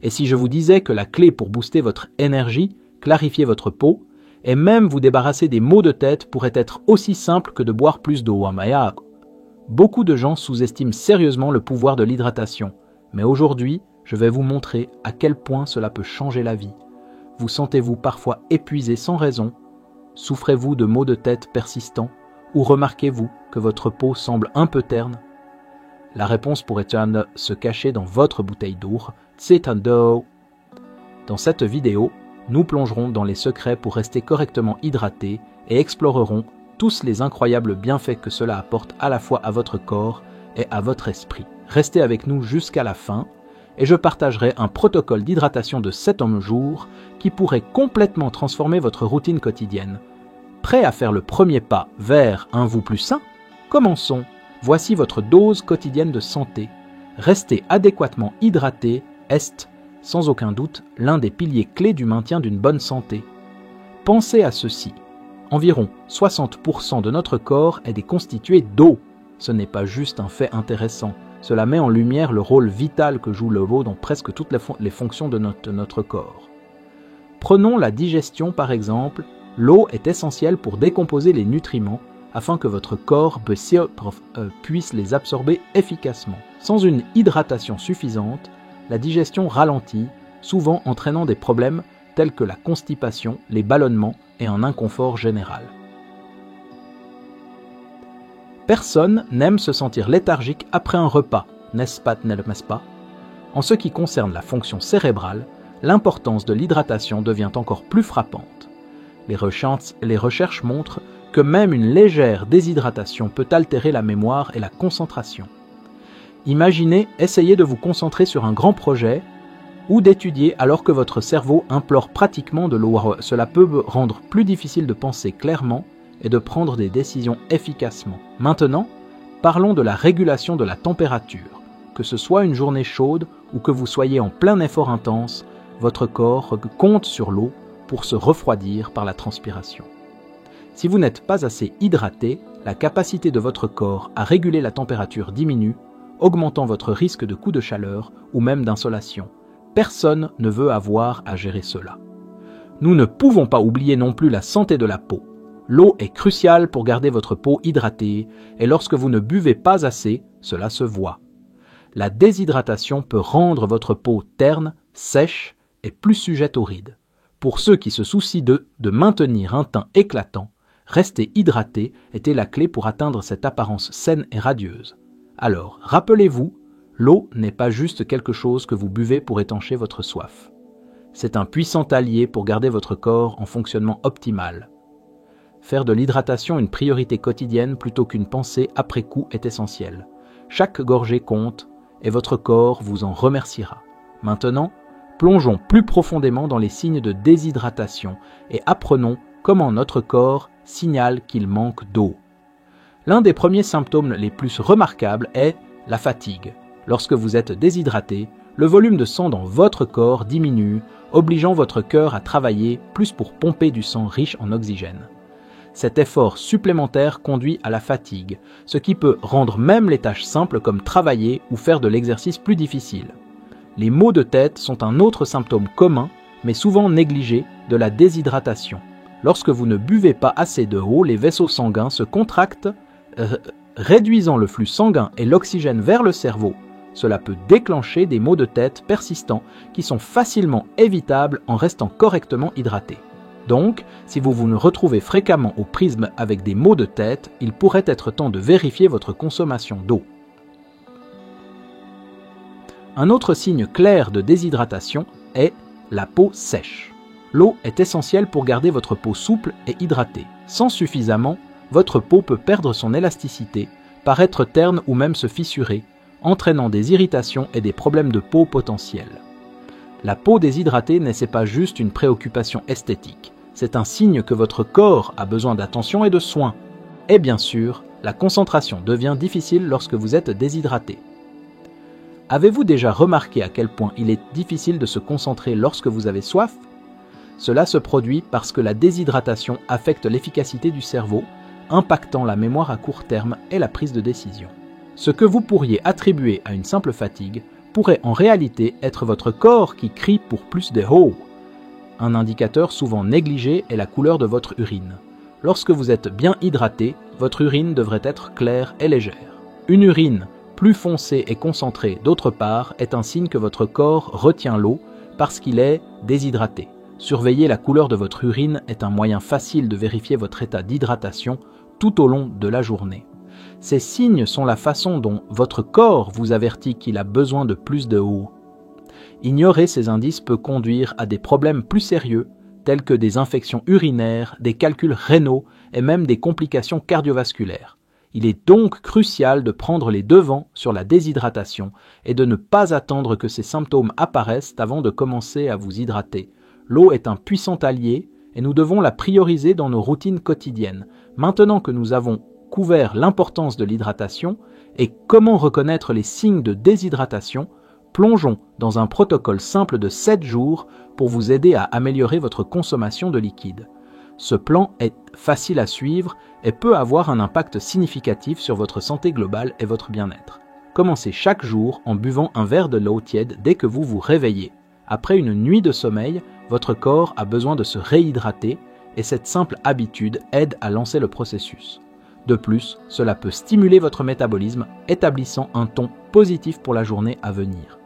Et si je vous disais que la clé pour booster votre énergie, clarifier votre peau, et même vous débarrasser des maux de tête pourrait être aussi simple que de boire plus d'eau. Beaucoup de gens sous-estiment sérieusement le pouvoir de l'hydratation, mais aujourd'hui, je vais vous montrer à quel point cela peut changer la vie. Vous sentez-vous parfois épuisé sans raison? Souffrez-vous de maux de tête persistants? Ou remarquez-vous que votre peau semble un peu terne? La réponse pourrait se cacher dans votre bouteille d'eau. Dans cette vidéo, nous plongerons dans les secrets pour rester correctement hydraté et explorerons tous les incroyables bienfaits que cela apporte à la fois à votre corps et à votre esprit. Restez avec nous jusqu'à la fin et je partagerai un protocole d'hydratation de 7 jours qui pourrait complètement transformer votre routine quotidienne. Prêt à faire le premier pas vers un vous plus sain? Commençons. Voici votre dose quotidienne de santé. Rester adéquatement hydraté est, sans aucun doute, l'un des piliers clés du maintien d'une bonne santé. Pensez à ceci. Environ 60% de notre corps est constitué d'eau. Ce n'est pas juste un fait intéressant. Cela met en lumière le rôle vital que joue l'eau dans presque toutes les fonctions de notre corps. Prenons la digestion par exemple. L'eau est essentielle pour décomposer les nutriments afin que votre corps puisse les absorber efficacement. Sans une hydratation suffisante, la digestion ralentit, souvent entraînant des problèmes tels que la constipation, les ballonnements et un inconfort général. Personne n'aime se sentir léthargique après un repas, n'est-ce pas? En ce qui concerne la fonction cérébrale, l'importance de l'hydratation devient encore plus frappante. Les recherches montrent que même une légère déshydratation peut altérer la mémoire et la concentration. Imaginez essayer de vous concentrer sur un grand projet ou d'étudier alors que votre cerveau implore pratiquement de l'eau. Cela peut rendre plus difficile de penser clairement et de prendre des décisions efficacement. Maintenant, parlons de la régulation de la température. Que ce soit une journée chaude ou que vous soyez en plein effort intense, votre corps compte sur l'eau pour se refroidir par la transpiration. Si vous n'êtes pas assez hydraté, la capacité de votre corps à réguler la température diminue, augmentant votre risque de coup de chaleur ou même d'insolation. Personne ne veut avoir à gérer cela. Nous ne pouvons pas oublier non plus la santé de la peau. L'eau est cruciale pour garder votre peau hydratée et lorsque vous ne buvez pas assez, cela se voit. La déshydratation peut rendre votre peau terne, sèche et plus sujette aux rides. Pour ceux qui se soucient de maintenir un teint éclatant, rester hydraté était la clé pour atteindre cette apparence saine et radieuse. Alors, rappelez-vous, l'eau n'est pas juste quelque chose que vous buvez pour étancher votre soif. C'est un puissant allié pour garder votre corps en fonctionnement optimal. Faire de l'hydratation une priorité quotidienne plutôt qu'une pensée après coup est essentiel. Chaque gorgée compte et votre corps vous en remerciera. Maintenant, plongeons plus profondément dans les signes de déshydratation et apprenons comment notre corps signale qu'il manque d'eau. L'un des premiers symptômes les plus remarquables est la fatigue. Lorsque vous êtes déshydraté, le volume de sang dans votre corps diminue, obligeant votre cœur à travailler plus pour pomper du sang riche en oxygène. Cet effort supplémentaire conduit à la fatigue, ce qui peut rendre même les tâches simples comme travailler ou faire de l'exercice plus difficile. Les maux de tête sont un autre symptôme commun, mais souvent négligé, de la déshydratation. Lorsque vous ne buvez pas assez d'eau, les vaisseaux sanguins se contractent, réduisant le flux sanguin et l'oxygène vers le cerveau. Cela peut déclencher des maux de tête persistants qui sont facilement évitables en restant correctement hydraté. Donc, si vous vous retrouvez fréquemment aux prises avec des maux de tête, il pourrait être temps de vérifier votre consommation d'eau. Un autre signe clair de déshydratation est la peau sèche. L'eau est essentielle pour garder votre peau souple et hydratée. Sans suffisamment, votre peau peut perdre son élasticité, paraître terne ou même se fissurer, entraînant des irritations et des problèmes de peau potentiels. La peau déshydratée n'est pas juste une préoccupation esthétique, c'est un signe que votre corps a besoin d'attention et de soins. Et bien sûr, la concentration devient difficile lorsque vous êtes déshydraté. Avez-vous déjà remarqué à quel point il est difficile de se concentrer lorsque vous avez soif? Cela se produit parce que la déshydratation affecte l'efficacité du cerveau, impactant la mémoire à court terme et la prise de décision. Ce que vous pourriez attribuer à une simple fatigue pourrait en réalité être votre corps qui crie pour plus de eau. Un indicateur souvent négligé est la couleur de votre urine. Lorsque vous êtes bien hydraté, votre urine devrait être claire et légère. Une urine plus foncée et concentrée d'autre part est un signe que votre corps retient l'eau parce qu'il est déshydraté. Surveiller la couleur de votre urine est un moyen facile de vérifier votre état d'hydratation tout au long de la journée. Ces signes sont la façon dont votre corps vous avertit qu'il a besoin de plus d'eau. Ignorer ces indices peut conduire à des problèmes plus sérieux, tels que des infections urinaires, des calculs rénaux et même des complications cardiovasculaires. Il est donc crucial de prendre les devants sur la déshydratation et de ne pas attendre que ces symptômes apparaissent avant de commencer à vous hydrater. L'eau est un puissant allié et nous devons la prioriser dans nos routines quotidiennes. Maintenant que nous avons couvert l'importance de l'hydratation et comment reconnaître les signes de déshydratation, plongeons dans un protocole simple de 7 jours pour vous aider à améliorer votre consommation de liquide. Ce plan est facile à suivre et peut avoir un impact significatif sur votre santé globale et votre bien-être. Commencez chaque jour en buvant un verre de l'eau tiède dès que vous vous réveillez. Après une nuit de sommeil, votre corps a besoin de se réhydrater et cette simple habitude aide à lancer le processus. De plus, cela peut stimuler votre métabolisme, établissant un ton positif pour la journée à venir.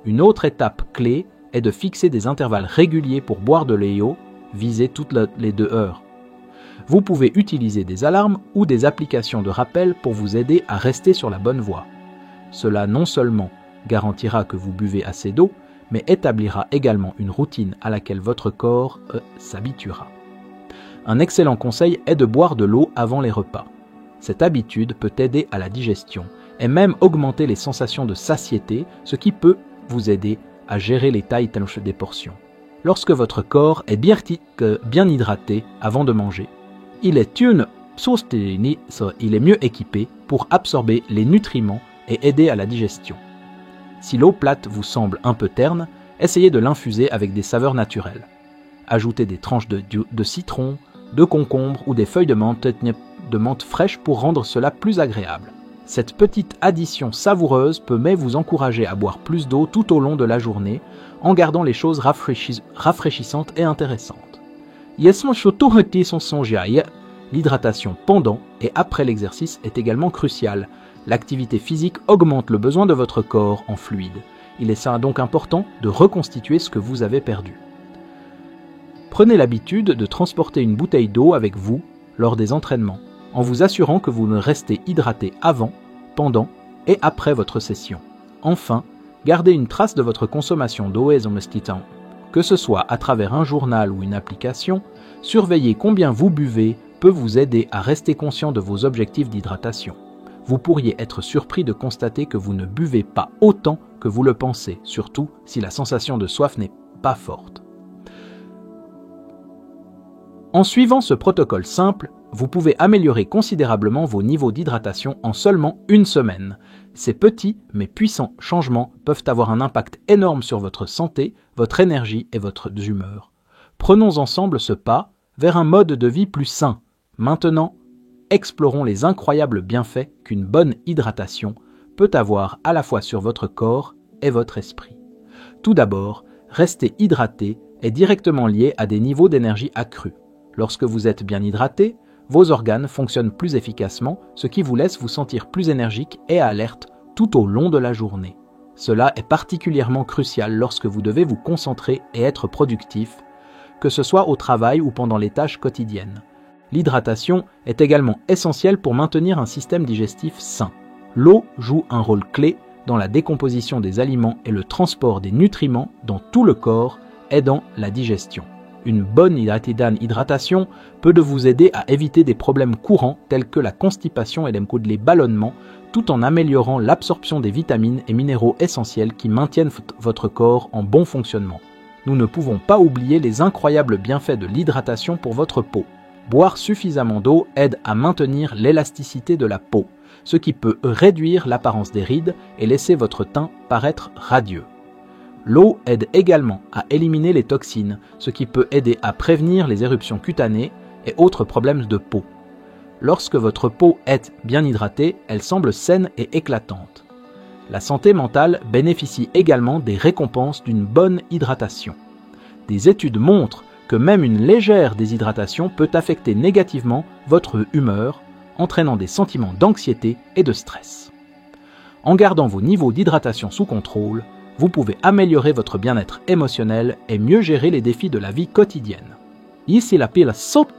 Une autre étape clé est de fixer des intervalles réguliers pour boire de l'eau, visez toutes les 2 heures. Vous pouvez utiliser des alarmes ou des applications de rappel pour vous aider à rester sur la bonne voie. Cela non seulement garantira que vous buvez assez d'eau, mais établira également une routine à laquelle votre corps s'habituera. Un excellent conseil est de boire de l'eau avant les repas. Cette habitude peut aider à la digestion et même augmenter les sensations de satiété, ce qui peut vous aider à gérer les tailles des portions. Lorsque votre corps est bien hydraté avant de manger, il est mieux équipé pour absorber les nutriments et aider à la digestion. Si l'eau plate vous semble un peu terne, essayez de l'infuser avec des saveurs naturelles. Ajoutez des tranches de citron, de concombre ou des feuilles de menthe fraîche pour rendre cela plus agréable. Cette petite addition savoureuse peut même vous encourager à boire plus d'eau tout au long de la journée en gardant les choses rafraîchissantes et intéressantes. L'hydratation pendant et après l'exercice est également cruciale. L'activité physique augmente le besoin de votre corps en fluide. Il est donc important de reconstituer ce que vous avez perdu. Prenez l'habitude de transporter une bouteille d'eau avec vous lors des entraînements, en vous assurant que vous restez hydraté avant, pendant et après votre session. Enfin, gardez une trace de votre consommation d'eau que ce soit à travers un journal ou une application. Surveiller combien vous buvez peut vous aider à rester conscient de vos objectifs d'hydratation. Vous pourriez être surpris de constater que vous ne buvez pas autant que vous le pensez, surtout si la sensation de soif n'est pas forte. En suivant ce protocole simple, vous pouvez améliorer considérablement vos niveaux d'hydratation en seulement une semaine. Ces petits mais puissants changements peuvent avoir un impact énorme sur votre santé, votre énergie et votre humeur. Prenons ensemble ce pas vers un mode de vie plus sain. Maintenant, explorons les incroyables bienfaits qu'une bonne hydratation peut avoir à la fois sur votre corps et votre esprit. Tout d'abord, rester hydraté est directement lié à des niveaux d'énergie accrus. Lorsque vous êtes bien hydraté, vos organes fonctionnent plus efficacement, ce qui vous laisse vous sentir plus énergique et alerte tout au long de la journée. Cela est particulièrement crucial lorsque vous devez vous concentrer et être productif, que ce soit au travail ou pendant les tâches quotidiennes. L'hydratation est également essentielle pour maintenir un système digestif sain. L'eau joue un rôle clé dans la décomposition des aliments et le transport des nutriments dans tout le corps, aidant la digestion. Une bonne hydratation peut vous aider à éviter des problèmes courants tels que la constipation et les ballonnements, tout en améliorant l'absorption des vitamines et minéraux essentiels qui maintiennent votre corps en bon fonctionnement. Nous ne pouvons pas oublier les incroyables bienfaits de l'hydratation pour votre peau. Boire suffisamment d'eau aide à maintenir l'élasticité de la peau, ce qui peut réduire l'apparence des rides et laisser votre teint paraître radieux. L'eau aide également à éliminer les toxines, ce qui peut aider à prévenir les éruptions cutanées et autres problèmes de peau. Lorsque votre peau est bien hydratée, elle semble saine et éclatante. La santé mentale bénéficie également des récompenses d'une bonne hydratation. Des études montrent que même une légère déshydratation peut affecter négativement votre humeur, entraînant des sentiments d'anxiété et de stress. En gardant vos niveaux d'hydratation sous contrôle, vous pouvez améliorer votre bien-être émotionnel et mieux gérer les défis de la vie quotidienne. Ici la pile saute.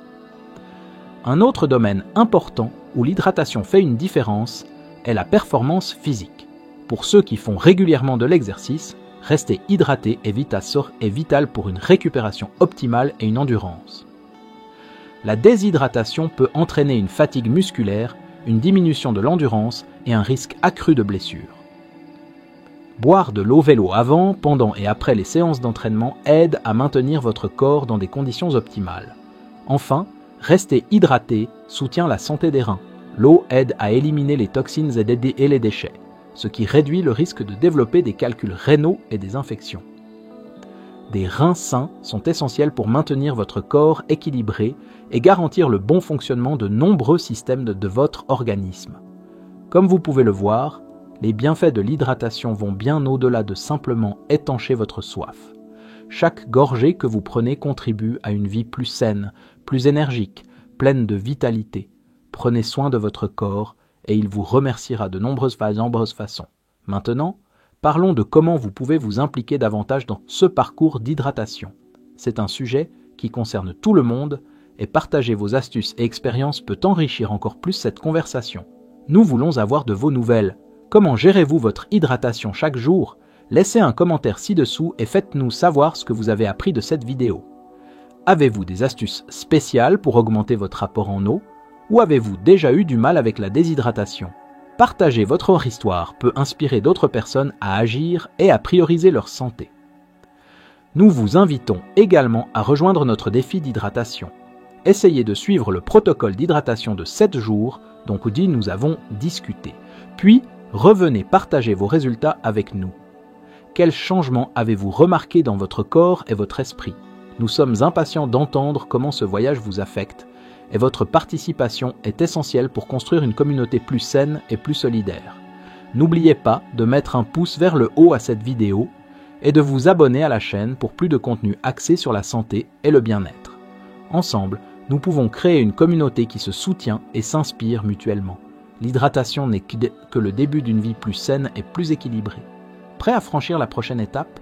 Un autre domaine important où l'hydratation fait une différence est la performance physique. Pour ceux qui font régulièrement de l'exercice, rester hydraté est vital pour une récupération optimale et une endurance. La déshydratation peut entraîner une fatigue musculaire, une diminution de l'endurance et un risque accru de blessures. Boire de l'eau-vélo avant, pendant et après les séances d'entraînement aide à maintenir votre corps dans des conditions optimales. Enfin, rester hydraté soutient la santé des reins. L'eau aide à éliminer les toxines et les déchets, ce qui réduit le risque de développer des calculs rénaux et des infections. Des reins sains sont essentiels pour maintenir votre corps équilibré et garantir le bon fonctionnement de nombreux systèmes de votre organisme. Comme vous pouvez le voir, les bienfaits de l'hydratation vont bien au-delà de simplement étancher votre soif. Chaque gorgée que vous prenez contribue à une vie plus saine, plus énergique, pleine de vitalité. Prenez soin de votre corps et il vous remerciera de nombreuses façons. Maintenant, parlons de comment vous pouvez vous impliquer davantage dans ce parcours d'hydratation. C'est un sujet qui concerne tout le monde et partager vos astuces et expériences peut enrichir encore plus cette conversation. Nous voulons avoir de vos nouvelles. Comment gérez-vous votre hydratation chaque jour? Laissez un commentaire ci-dessous et faites-nous savoir ce que vous avez appris de cette vidéo. Avez-vous des astuces spéciales pour augmenter votre apport en eau? Ou avez-vous déjà eu du mal avec la déshydratation? Partager votre histoire peut inspirer d'autres personnes à agir et à prioriser leur santé. Nous vous invitons également à rejoindre notre défi d'hydratation. Essayez de suivre le protocole d'hydratation de 7 jours dont nous avons discuté. Puis, revenez partager vos résultats avec nous. Quels changements avez-vous remarqué dans votre corps et votre esprit? Nous sommes impatients d'entendre comment ce voyage vous affecte et votre participation est essentielle pour construire une communauté plus saine et plus solidaire. N'oubliez pas de mettre un pouce vers le haut à cette vidéo et de vous abonner à la chaîne pour plus de contenu axé sur la santé et le bien-être. Ensemble, nous pouvons créer une communauté qui se soutient et s'inspire mutuellement. L'hydratation n'est que le début d'une vie plus saine et plus équilibrée. Prêt à franchir la prochaine étape?